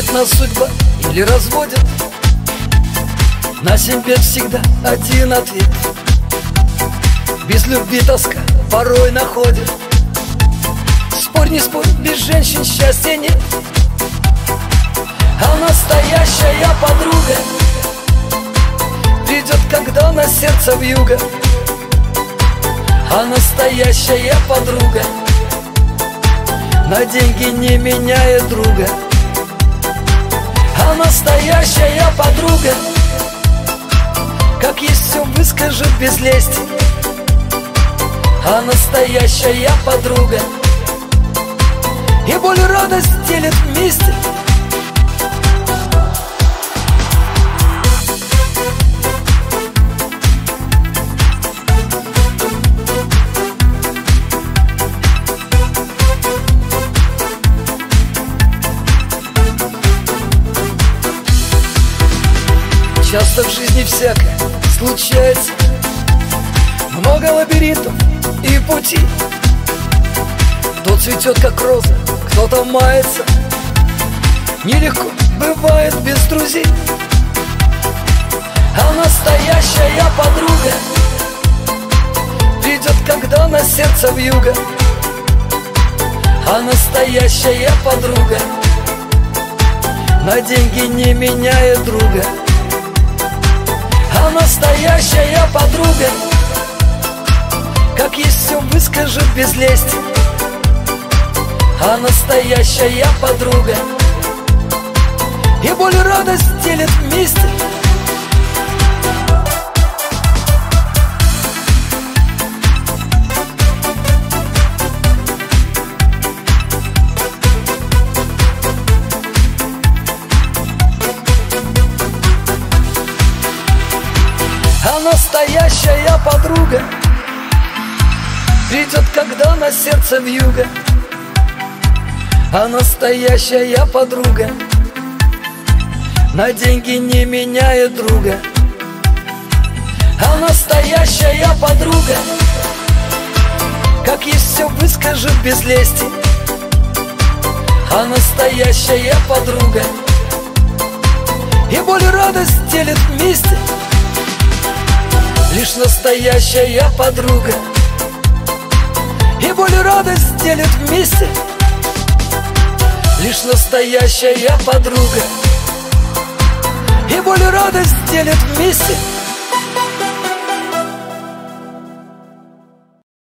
Сводит нас судьба или разводит, на 7 бед всегда один ответ. Без любви тоска порой находит. Спорь, не спорь, без женщин счастья нет. А настоящая подруга придет, когда на сердце вьюга. А настоящая подруга на деньги не меняет друга. А настоящая подруга как есть все выскажет без лести. А настоящая подруга и боль и радость делят вместе. Часто в жизни всякое случается, много лабиринтов и пути. Кто цветет, как роза, кто-то мается. Нелегко бывает без друзей. А настоящая подруга придет, когда на сердце вьюга. А настоящая подруга на деньги не меняет друга. А настоящая подруга как есть все выскажет без лести. А настоящая подруга и боль и радость делят вместе. А настоящая подруга придет, когда на сердце вьюга. А настоящая подруга на деньги не меняет друга. А настоящая подруга как есть все выскажет без лести. А настоящая подруга и боль и радость делят вместе. Лишь настоящая подруга и боль и радость делят вместе. Лишь настоящая подруга и боль и радость делят вместе.